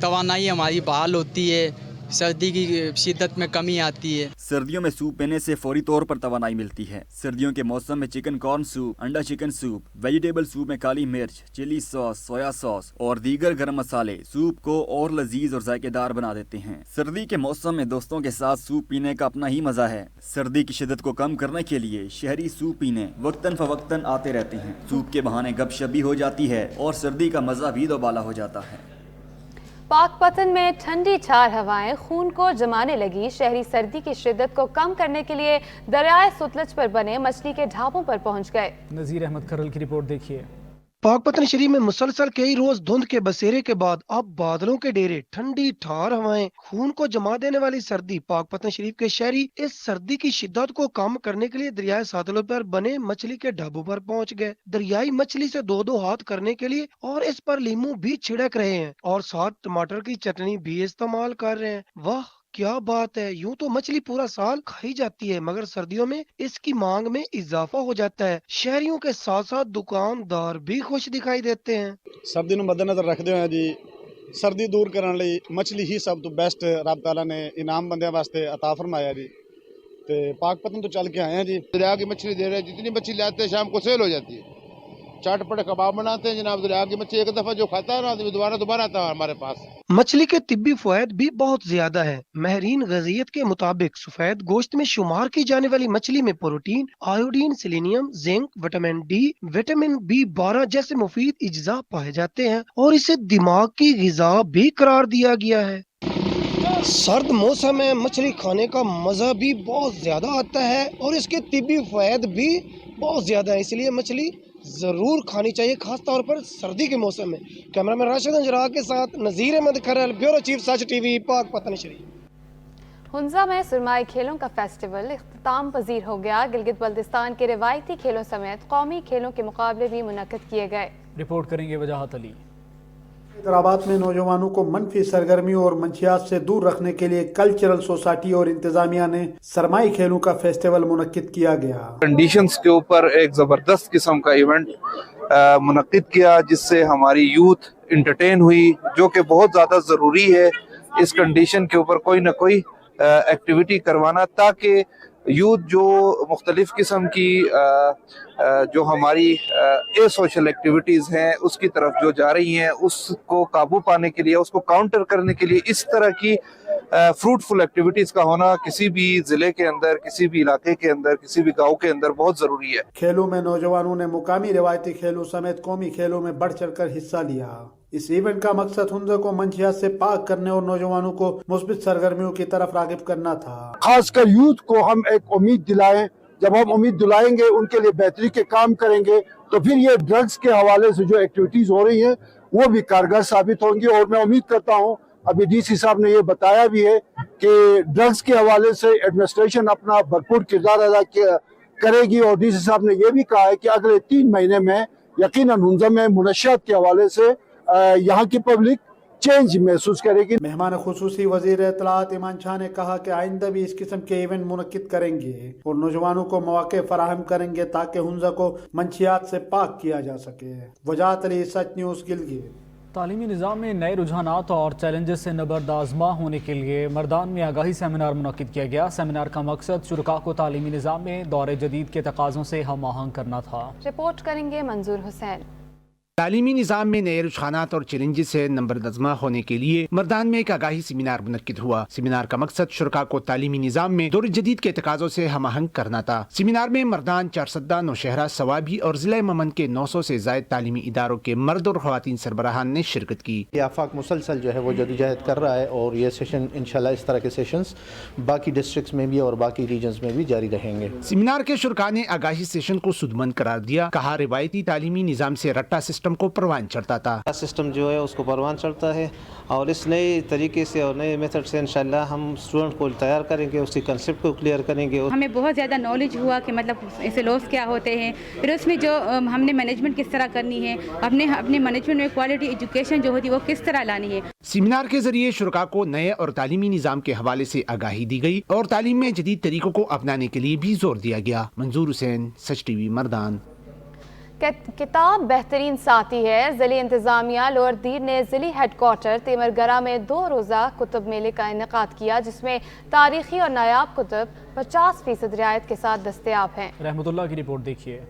Speaker 3: توانائی ہماری بحال ہوتی ہے، سردی کی شدت میں کمی آتی ہے۔
Speaker 28: سردیوں میں سوپ پینے سے فوری طور پر توانائی ملتی ہے۔ سردیوں کے موسم میں چکن کارن سوپ، انڈا چکن سوپ، ویجیٹیبل سوپ میں کالی مرچ، چلی ساس، سویا ساس اور دیگر گرم مسالے سوپ کو اور لذیذ اور ذائقے دار بنا دیتے ہیں۔ سردی کے موسم میں دوستوں کے ساتھ سوپ پینے کا اپنا ہی مزہ ہے۔ سردی کی شدت کو کم کرنے کے لیے شہری سوپ پینے وقتاً فوقتاً آتے رہتے ہیں۔ سوپ کے بہانے گپ شپ بھی ہو جاتی ہے اور سردی کا مزہ بھی دوبالا ہو جاتا ہے۔
Speaker 2: پاک پتن میں ٹھنڈی چھار ہوائیں خون کو جمانے لگی۔ شہری سردی کی شدت کو کم کرنے کے لیے دریائے ستلج پر بنے مچھلی کے ڈھابوں پر پہنچ گئے۔
Speaker 1: نذیر احمد کھرل کی رپورٹ دیکھیے۔
Speaker 7: پاک پتن شریف میں مسلسل کئی روز دھند کے بسیرے کے بعد اب بادلوں کے ڈیرے، ٹھنڈی ٹھار ہوائیں، خون کو جما دینے والی سردی۔ پاک پتن شریف کے شہری اس سردی کی شدت کو کم کرنے کے لیے دریائے ساتلج پر بنے مچھلی کے ڈھابوں پر پہنچ گئے۔ دریائی مچھلی سے دو ہاتھ کرنے کے لیے اور اس پر لیموں بھی چھڑک رہے ہیں اور ساتھ ٹماٹر کی چٹنی بھی استعمال کر رہے ہیں۔ واہ کیا بات ہے! یوں تو مچھلی پورا سال کھائی جاتی ہے مگر سردیوں میں اس کی مانگ میں اضافہ ہو جاتا ہے۔ شہریوں کے ساتھ ساتھ دکاندار بھی خوش دکھائی دیتے ہیں۔
Speaker 8: سردی نوں مد نظر رکھتے ہوئے جی سردی دور کرنے لئی مچھلی ہی سب تو بیسٹ رب تعالیٰ نے انعام بندیاں واسطے عطا فرمایا جی۔ تے پاک پتن تو چل کے آئے ہیں جی۔ دریا کی مچھلی دے رہے ہیں، جتنی مچھلی لاتے ہیں شام کو سیل ہو جاتی ہے۔ چاٹ پڑے کباب بناتے ہیں جناب، دریا کی مچھلی ایک دفعہ جو کھاتا ہے نا دوبارہ آتا ہے ہمارے پاس۔
Speaker 7: مچھلی کے طبی فوائد بھی بہت زیادہ ہے۔ ماہرین غذائیت کے مطابق سفید گوشت میں شمار کی جانے والی مچھلی میں protein, iodine, selenium, zinc, vitamin D, vitamin B12 جیسے مفید اجزاء پائے جاتے ہیں اور اسے دماغ کی غذا بھی قرار دیا گیا ہے۔ سرد موسم میں مچھلی کھانے کا مزہ بھی بہت زیادہ آتا ہے اور اس کے طبی فوائد بھی بہت زیادہ ہے، اس لیے مچھلی ضرور کھانی چاہیے، خاص طور پر سردی کے موسم میں۔ کیمرہ مین راشد انجرا کے ساتھ نذیر احمد کھرل، بیورو چیف سچ ٹی وی، پاک پتن شریف۔
Speaker 2: ہنزا میں سرمائی کھیلوں کا فیسٹیول اختتام پذیر ہو گیا۔ گلگت بلتستان کے روایتی کھیلوں سمیت قومی کھیلوں کے مقابلے بھی منعقد کیے گئے۔
Speaker 1: رپورٹ کریں گے وجاہت علی۔
Speaker 22: حیدرآباد میں نوجوانوں کو منفی سرگرمیوں اور منشیات سے دور رکھنے کے لیے کلچرل سوسائٹی اور انتظامیہ نے سرمائی کھیلوں کا فیسٹیول منعقد کیا گیا۔
Speaker 9: کنڈیشنز کے اوپر ایک زبردست قسم کا ایونٹ منعقد کیا جس سے ہماری یوتھ انٹرٹین ہوئی، جو کہ بہت زیادہ ضروری ہے اس کنڈیشن کے اوپر کوئی نہ کوئی ایکٹیویٹی کروانا، تاکہ یوتھ جو مختلف قسم کی جو ہماری اے سوشل ایکٹیویٹیز ہیں اس کی طرف جو جا رہی ہیں، اس کو قابو پانے کے لیے، اس کو کاؤنٹر کرنے کے لیے اس طرح کی فروٹفل ایکٹیویٹیز کا ہونا کسی بھی ضلع کے اندر، کسی بھی علاقے کے اندر، کسی بھی گاؤں کے اندر بہت ضروری ہے۔
Speaker 22: کھیلوں میں نوجوانوں نے مقامی روایتی کھیلوں سمیت قومی کھیلوں میں بڑھ چڑھ کر حصہ لیا۔ اس ایونٹ کا مقصد ہنزا کو منشیات سے پاک کرنے اور نوجوانوں کو مثبت سرگرمیوں کی طرف راغب کرنا تھا۔
Speaker 10: خاص کر یوتھ کو ہم ایک امید دلائیں، جب ہم امید دلائیں گے، ان کے لیے بہتری کے کام کریں گے، تو پھر یہ ڈرگز کے حوالے سے جو ایکٹیویٹیز ہو رہی ہیں وہ بھی کارگر ثابت ہوں گی۔ اور میں امید کرتا ہوں، ابھی ڈی سی صاحب نے یہ بتایا بھی ہے کہ ڈرگز کے حوالے سے ایڈمنسٹریشن اپنا بھرپور کردار ادا کرے گی، اور ڈی سی صاحب نے یہ بھی کہا ہے کہ اگلے 3 مہینے میں یقیناً ہنزا میں منشیات کے حوالے سے یہاں کی پبلک چینج محسوس کرے گی۔
Speaker 22: مہمان خصوصی وزیر اطلاعات ایمان شاہ نے کہا کہ آئندہ بھی اس قسم کے ایونٹ منعقد کریں گے اور نوجوانوں کو مواقع فراہم کریں گے تاکہ ہنزا کو منشیات سے پاک کیا جا سکے۔ وجاہت علی، سچ نیوز، گلگت۔
Speaker 1: تعلیمی نظام میں نئے رجحانات اور چیلنجز سے نبردآزما ہونے کے لیے مردان میں آگاہی سیمینار منعقد کیا گیا۔ سیمینار کا مقصد شرکاء کو تعلیمی نظام میں دور جدید کے تقاضوں سے ہم آہنگ کرنا تھا۔
Speaker 2: رپورٹ کریں گے منظور حسین۔
Speaker 11: تعلیمی نظام میں نئے رجحانات اور چیلنجز سے نبردآزما ہونے کے لیے مردان میں ایک آگاہی سیمینار منعقد ہوا۔ سیمینار کا مقصد شرکاء کو تعلیمی نظام میں دور جدید کے تقاضوں سے ہم آہنگ کرنا تھا۔ سیمینار میں مردان، چارسدہ، نوشہرہ، سوابی اور ضلع ممن کے 900 سے زائد تعلیمی اداروں کے مرد اور خواتین سربراہان نے شرکت کی۔
Speaker 12: یہ آفاق مسلسل جو ہے وہ جدوجہد کر رہا ہے اور یہ سیشن انشاءاللہ اس طرح کے سیشنز باقی ڈسٹرکٹس میں بھی اور باقی ریجنز میں بھی جاری رہیں گے۔
Speaker 11: سیمینار کے شرکاء نے آگاہی سیشن کو سودمند قرار دیا، کہا روایتی تعلیمی نظام سے رٹا سسٹم सिस्टम को परवान चढ़ता था।
Speaker 12: सिस्टम जो है उसको परवान चढ़ता है और इस नए तरीके से और नए मेथड से इंशाल्लाह हम स्टूडेंट को तैयार करेंगे, उसकी कंसेप्ट को क्लियर करेंगे।
Speaker 6: हमें बहुत ज़्यादा नॉलेज हुआ कि मतलब ऐसे लॉस क्या होते हैं, फिर उसमें जो हमने मैनेजमेंट किस तरह करनी है, अपने मैनेजमेंट में क्वालिटी एजुकेशन जो होती है वो किस तरह लानी है।
Speaker 11: सेमिनार के जरिए शुरका को नए और तालीमी निज़ाम के हवाले से आगाही दी गई और तालीम में जदीद तरीकों को अपनाने के लिए भी जोर दिया गया। मंजूर हुसैन, सच टीवी, मर्दान।
Speaker 2: किताब बेहतरीन साथी है। ज़िली इंतज़ामिया लोअर दीर ने ज़िली हेडक्वार्टर तेमरगरा में 2 रोज़ा कुतुब मेले का इनेकाद किया, जिसमें तारीखी और नायाब कुतुब 50% रियायत के साथ दस्तयाब हैं।
Speaker 1: रहमतुल्लाह की रिपोर्ट देखिए।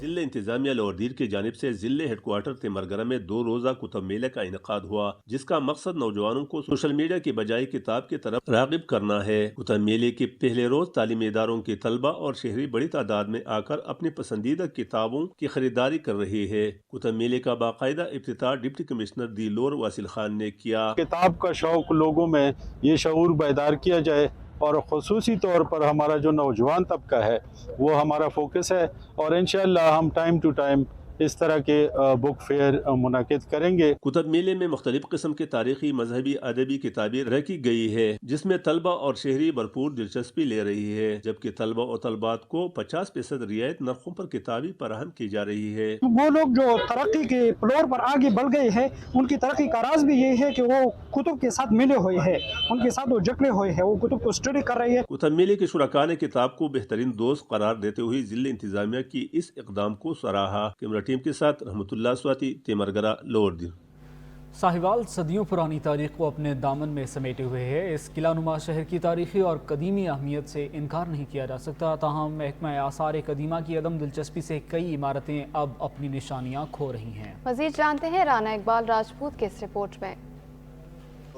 Speaker 13: ज़िले इंतज़ामिया लोअर दीर की जानिब से ज़िले हेडक्वार्टर तेमरगरा में 2 रोज़ा कुतुब मेले का इनेकाद हुआ, जिसका मकसद नौजवानों को सोशल मीडिया की बजाय किताब की तरफ राग़िब करना है। कुतुब मेले के पहले रोज़ तालीमी इदारों के तलबा और शहरी बड़ी तादाद में आकर अपनी पसंदीदा किताबों की खरीदारी कर रही है। कुतुब मेले का बाकायदा इफ्तिताह डिप्टी कमिश्नर दिलोर वासिल खान ने किया।
Speaker 14: किताब का शौक लोगों में ये शऊर बेदार किया जाए और ख़ुसूसी तौर पर हमारा जो नौजवान तबका है वो हमारा फोकस है और इंशाअल्लाह हम टाइम टू टाइम इस तरह के बुक फेयर मुनाकिद करेंगे।
Speaker 13: कुतुब मेले में मुख्तलिफ किस्म के तारीखी, मजहबी, अदबी किताबें रखी गई है, जिसमें तलबा और शहरी भरपूर दिलचस्पी ले रही है, जबकि तलबा और तलबात को 50% रियायत नरखों पर किताबें फराहम की जा रही है।
Speaker 15: वो लोग जो तरक्की के फ्लोर पर आगे बढ़ गए हैं, उनकी तरक्की का राज भी ये है कि वो कुतुब के साथ मिले हुए हैं, उनके साथ वो जकड़े हुए हैं, वो कुतुब को स्टडी कर रहे हैं।
Speaker 13: कुतुब मेले के शुरका ने किताब को बेहतरीन दोस्त करार देते हुए जिले इंतजामिया की इस इकदाम को सराहा। टीम के साथ रहमतुल्लाह स्वाति, तेमरगरा, लोअर दीर।
Speaker 1: साहिवाल सदियों पुरानी तारीख को अपने दामन में समेटे हुए है। इस किला नुमा शहर की तारीखी और कदीमी अहमियत से इनकार नहीं किया जा सकता। ताहम महकमा आसार कदीमा की अदम दिलचस्पी से कई इमारतें अब अपनी निशानियां खो रही हैं।
Speaker 2: मजीद जानते हैं राना इकबाल राजपूत के इस रिपोर्ट में।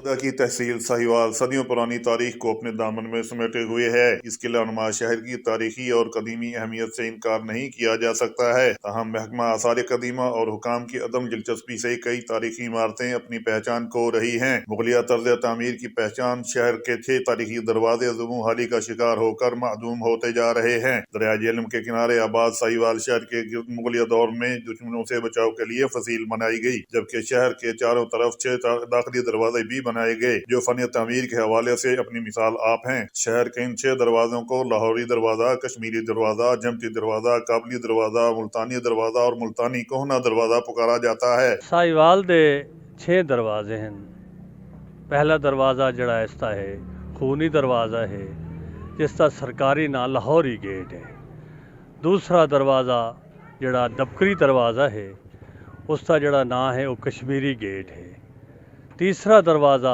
Speaker 16: की तहसील साहिवाल सदियों पुरानी तारीख को अपने दामन में समेटे हुए है। इस किला नुमा शहर की तारीखी और कदीमी अहमियत से इनकार नहीं किया जा सकता है। ताहम महकमा आसार कदीमा और हुकाम की अदम दिलचस्पी से कई तारीखी इमारतें अपनी पहचान खो रही हैं। मुगलिया तर्ज तामीर की पहचान शहर के 6 तारीखी दरवाजे ज़ुबूं हाली का शिकार होकर मादूम होते जा रहे हैं। दरिया जेहलम के किनारे आबाद साहिवाल शहर के गिर्द मुगलिया दौर में दुश्मनों से बचाव के लिए फसील बनाई गई, जबकि शहर के चारों तरफ 6 दाखिली दरवाजे भी बनाए गए, जो फन तामीर के हवाले से अपनी मिसाल आप हैं। शहर के इन 6 दरवाजों को लाहौरी दरवाजा, कश्मीरी दरवाजा, जमती दरवाजा, काबली दरवाजा, मुल्तानी दरवाजा और मुल्तानी कोहना दरवाजा पुकारा जाता है।
Speaker 17: साहिवाल दे 6 दरवाजे हैं। पहला दरवाजा जड़ा इसका है खूनी दरवाजा है, जिसका सरकारी ना लाहौरी गेट है। दूसरा दरवाजा जड़ा दबकरी दरवाजा है, उसका जड़ा ना है वो कश्मीरी गेट है। तीसरा दरवाज़ा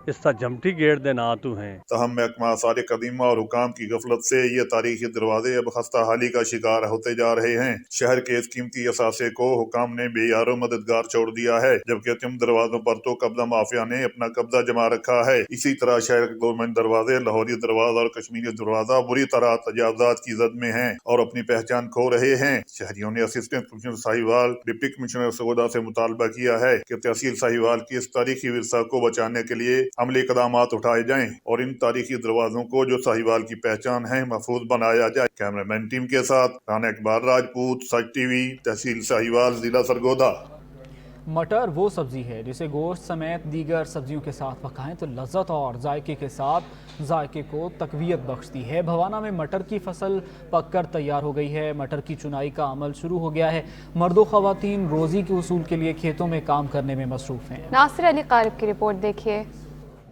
Speaker 17: इसका जमटी गेट दे ना तो हैं।
Speaker 16: तहम महकमा आसार कदीमा और हुकाम की गफलत से ये तारीखी दरवाजे अब खस्ता हाली का शिकार होते जा रहे हैं। शहर के इस कीमती असासे को हुकाम ने बेयारो मददगार छोड़ दिया है, जबकि तिम दरवाजों पर तो कब्जा माफिया ने अपना कब्जा जमा रखा है। इसी तरह शहर के 2 मेन दरवाजे लाहौरी दरवाजा और कश्मीरी दरवाजा बुरी तरह तजावजात की जद में हैं और अपनी पहचान खो रहे हैं। शहरियों ने assistant commissioner Sahiwal, deputy commissioner Sargodha से मुतालबा किया है कि तहसील साहिवाल की इस तारीखी विरसा को बचाने के लिए अमली इक़दामात उठाए जाएं और इन तारीखी दरवाजों को जो साहिवाल की पहचान है महफूज बनाया जाए। कैमरामैन टीम के साथ राना इकबाल राजपूत, सच टीवी, तहसील साहिवाल, जिला सरगोदा।
Speaker 1: मटर वो सब्जी है जिसे गोश्त समेत दीगर सब्जियों के साथ पकाएं तो लज्जत और जायके के साथ जायके को तकवीयत बख्शती है। भवाना में मटर की फसल पककर तैयार हो गई है। मटर की चुनाई का अमल शुरू हो गया है। मर्दो ख़वातीन रोज़ी के उसूल के लिए खेतों में काम करने में मसरूफ़ हैं।
Speaker 2: नासिर अली क़ारिब की रिपोर्ट देखिए।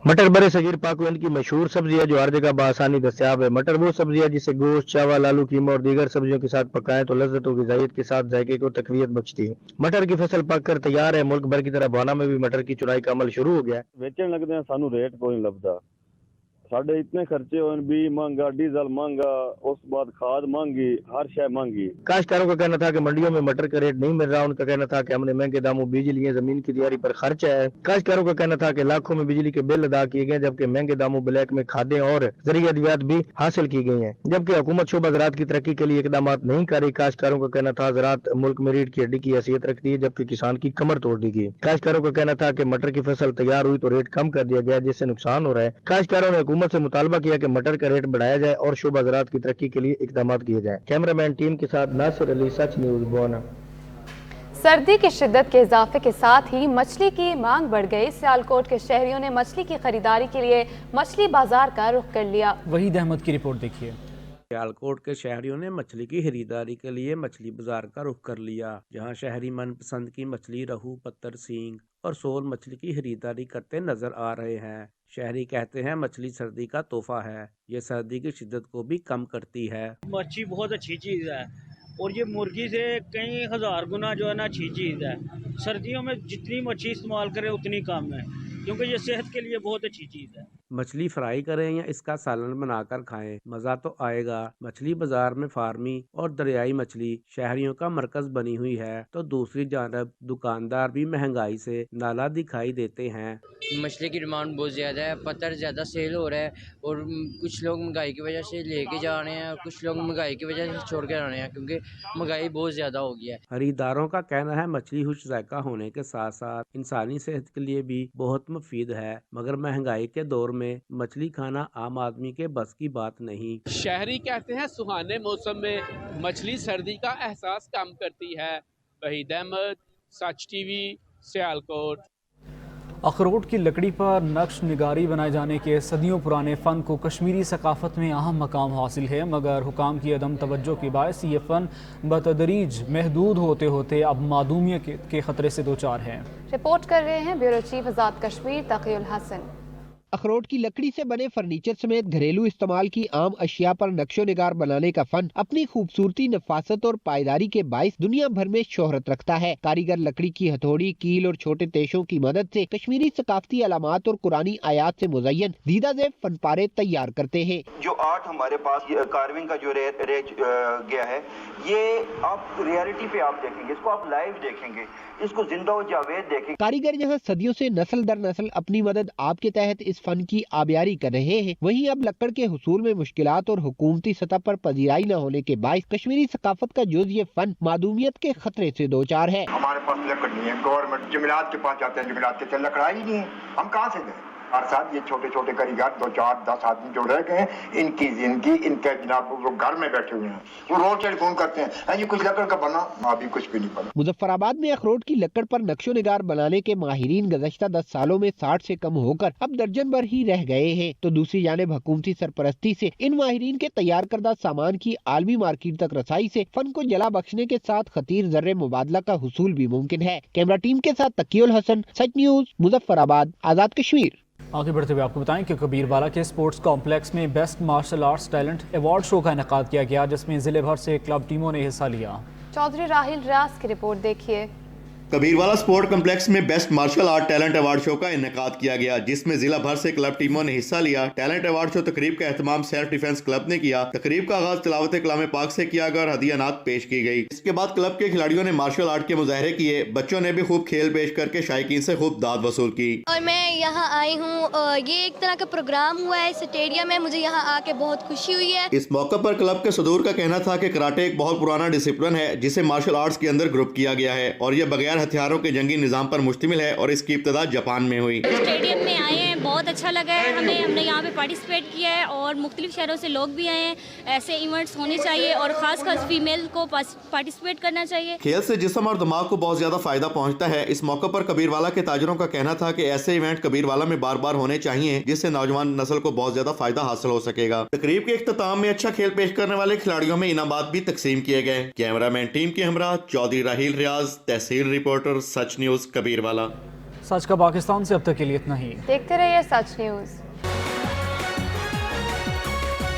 Speaker 18: मटर बड़े सगीर पाकवेल की मशहूर सब्जी है जो हर जगह बआसानी दस्तयाब है। मटर वो सब्जी है जिसे गोश्त, चावल, आलू, कीमा और दीगर सब्जियों के साथ पकाएं तो लज्जत और ग़िज़ाइयत के साथ जायके को तकवीयत बख्शती है। मटर की फसल पककर तैयार है। मुल्क भर की तरह भवाना में भी मटर की चुनाई का अमल शुरू हो गया है।
Speaker 19: बेचन लगते हैं सानू रेट कोई नहीं लभदा। साढ़े इतने खर्चे हो, बी महंगा, डीजल महंगा, उस बाद खाद महंगी, हर शय महंगी।
Speaker 18: काश्तकारों का कहना था कि मंडियों में मटर का रेट नहीं मिल रहा। उनका कहना था कि हमने महंगे दामों बीज लिए, जमीन की तैयारी पर खर्च है। काश्तकारों का कहना था कि लाखों में बिजली के बिल अदा किए गए, जबकि महंगे दामों ब्लैक में खादें और ज़रिया अद्वियात भी हासिल की गई हैं। जबकि हुकूमत शोबा ज़राअत की तरक्की के लिए इकदाम नहीं कर रही। काश्तकारों का कहना था ज़राअत मुल्क में रीढ़ की हड्डी की हैसियत रखती है, जबकि किसान की कमर तोड़ दी गई। काश्तकारों का कहना था कि मटर की फसल तैयार हुई तो रेट कम कर दिया गया, जिससे नुकसान हो रहा है। काश्तकारों ने हुकूमत से मुतालबा किया कि मटर का रेट बढ़ाया जाए और शोबा ज़राअत की तरक्की के लिए इकदाम किए जाए। कैमरामैन टीम के साथ नासिर अली, सच न्यूज़, भवाना।
Speaker 2: सर्दी की शिद्दत के इजाफे के साथ ही मछली की मांग बढ़ गई। सियालकोट के शहरियों ने मछली की खरीदारी के लिए मछली बाजार का रुख कर लिया।
Speaker 1: वहीद अहमद की रिपोर्ट देखिए।
Speaker 4: सियालकोट के शहरियों ने मछली की खरीदारी के लिए मछली बाजार का रुख कर लिया, जहां शहरी मनपसंद की मछली रहू, पत्तर, सींग और सोल मछली की खरीदारी करते नजर आ रहे हैं। शहरी कहते हैं मछली सर्दी का तोहफा है, ये सर्दी की शिद्दत को भी कम करती है।
Speaker 5: मच्छी बहुत अच्छी चीज़ है और ये मुर्गी से कई हजार गुना जो है ना अच्छी चीज़ है। सर्दियों में जितनी मच्छी इस्तेमाल करें उतनी कम है, क्योंकि ये सेहत के लिए बहुत अच्छी चीज़ है।
Speaker 4: मछली फ्राई करें या इसका सालन बनाकर खाएं, मज़ा तो आएगा। मछली बाजार में फार्मी और दरियाई मछली शहरियों का मरकज बनी हुई है, तो दूसरी जानब दुकानदार भी महंगाई से नाला दिखाई देते हैं।
Speaker 20: मछली की डिमांड बहुत ज़्यादा है, पत्थर ज़्यादा सेल हो रहा है और कुछ लोग महंगाई की वजह से लेके जा रहे हैं और कुछ लोग महंगाई की वजह से छोड़ के आ रहे हैं, क्योंकि महंगाई बहुत ज़्यादा हो गई है।
Speaker 4: खरीदारों का कहना है मछली खुश जायका होने के साथ साथ इंसानी सेहत के लिए भी बहुत मुफीद है, मगर महंगाई के दौर में मछली खाना आम आदमी के बस की बात नहीं।
Speaker 21: शहरी कहते हैं सुहाने मौसम में मछली सर्दी का एहसास कम करती है। वहीद अहमद, सच टीवी, सियालकोट।
Speaker 1: अखरोट की लकड़ी पर नक्श निगारी बनाए जाने के सदियों पुराने फ़न को कश्मीरी सकाफत में अहम मकाम हासिल है, मगर हुकाम की अदम तवज्जो के बायस ये फ़न बतदरीज महदूद होते होते अब मादूमियत के ख़तरे से दो चार है।
Speaker 2: रिपोर्ट कर रहे हैं ब्यूरो चीफ आज़ाद कश्मीर तकीउल हसन।
Speaker 23: अखरोट की लकड़ी से बने फर्नीचर समेत घरेलू इस्तेमाल की आम अशिया पर नक्शो निगार बनाने का फन अपनी खूबसूरती, नफासत और पायदारी के बाइस दुनिया भर में शोहरत रखता है। कारीगर लकड़ी की हथौड़ी, कील और छोटे तेशों की मदद से कश्मीरी सकाफती अलामात और कुरानी आयात से मुज़य्यन दीदा ज़ेब फनपारे तैयार करते हैं।
Speaker 24: जो आर्ट हमारे पास कार्विंग का जो रेज गया है, ये आप रियलिटी पे आप देखेंगे, इसको आप लाइव देखेंगे, इसको जिंदा व जावेद देखेंगे।
Speaker 23: कारीगर यहाँ सदियों से नस्ल दर नस्ल अपनी मदद आपके तहत इस फन की आबियारी कर रहे हैं। वहीं अब लकड़ के हुसूल में मुश्किलात और हुकूमती सतह पर पजीराई न होने के बायस कश्मीरी सकाफत का जुज़ ये फन मादूमियत के खतरे से दो चार है।
Speaker 26: हमारे पास लकड़ नहीं है, गवर्नमेंट जुमेरात के पास जाते हैं, जुमेरात के लकड़ा ही नहीं है, हम कहाँ से दें? हर साल ये छोटे छोटे कारीगर 2, 4, 10 आदमी जो रह गए हैं, इनकी जिंदगी इनके जनाब वो घर में बैठे हुए हैं, वो रोज टेलीफोन करते हैं, ये कुछ लकड़ का बना, अभी कुछ भी नहीं बना।
Speaker 23: मुजफ्फराबाद में अखरोट की लकड़ पर नक्शो निगार बनाने के माहिरीन गुज़श्ता 10 सालों में 60 से कम होकर अब दर्जन भर ही रह गए हैं, तो दूसरी जानिब हुकूमती सरपरस्ती से इन माहिरीन के तैयार करदा सामान की आलमी मार्केट तक रसाई से फन को जला बख्शने के साथ खतीर जर्रे मुबादला का हुसूल भी मुमकिन है। कैमरा टीम के साथ तकीउल हसन, सच न्यूज, मुजफ्फराबाद, आजाद कश्मीर।
Speaker 1: आगे बढ़ते हुए आपको बताएं कि कबीरवाला के स्पोर्ट्स कॉम्प्लेक्स में best martial arts talent award show का इनेकाद किया गया, जिसमें जिले भर से क्लब टीमों ने हिस्सा लिया।
Speaker 2: चौधरी राहिल रियाज की रिपोर्ट देखिए।
Speaker 27: कबीरवाला स्पोर्ट कम्प्लेक्स में best martial art talent award show का इनेकाद किया गया, जिसमें जिला भर से क्लब टीमों ने हिस्सा लिया। टैलेंट अवार्ड शो तकरीब का एहतमाम सेल्फ डिफेंस क्लब ने किया। तकरीब का आगाज तिलावत कलाम पाक से किया गया और हदियानात पेश की गई। इसके बाद क्लब के खिलाड़ियों ने मार्शल आर्ट के मुजाहरे किए। बच्चों ने भी खूब खेल पेश करके शायकीन से खूब दाद वसूल की।
Speaker 29: और मैं यहाँ आई हूँ, ये एक तरह का प्रोग्राम हुआ है स्टेडियम में, मुझे यहाँ आके बहुत खुशी हुई है।
Speaker 27: इस मौके पर क्लब के सदूर का कहना था कि कराटे एक बहुत पुराना डिसिप्लिन है, जिसे मार्शल आर्ट्स के अंदर ग्रुप किया गया है और यह बगैर हथियारों के जंगी निजाम पर मुश्तमिल है और इसकी इब्तिदा जापान में हुई।
Speaker 30: स्टेडियम में आए हैं, बहुत अच्छा लगा है हमें, हमने यहाँ पे पार्टिसिपेट किया है और मुख्तलिफ शहरों से लोग भी आए हैं। ऐसे इवेंट्स होने चाहिए और खासकर फीमेल को पार्टिसिपेट करना चाहिए।
Speaker 27: खेल से जिस्म और दिमाग को बहुत ज्यादा फायदा पहुँचता है। इस मौके पर कबीरवाला के ताजरों का कहना था कि ऐसे इवेंट कबीरवाला में बार बार होने चाहिए, जिससे नौजवान नस्ल को बहुत ज्यादा फायदा हासिल हो सकेगा। तकरीब के इख्तिताम में अच्छा खेल पेश करने वाले खिलाड़ियों में इनामात भी तकसीम किए गए। कैमरामैन टीम के हमरा चौधरी राहिल रियाज, तहसील रिपोर्टर सच न्यूज कबीरवाला।
Speaker 1: सच का पाकिस्तान से अब तक के लिए इतना ही।
Speaker 2: देखते रहिए सच न्यूज।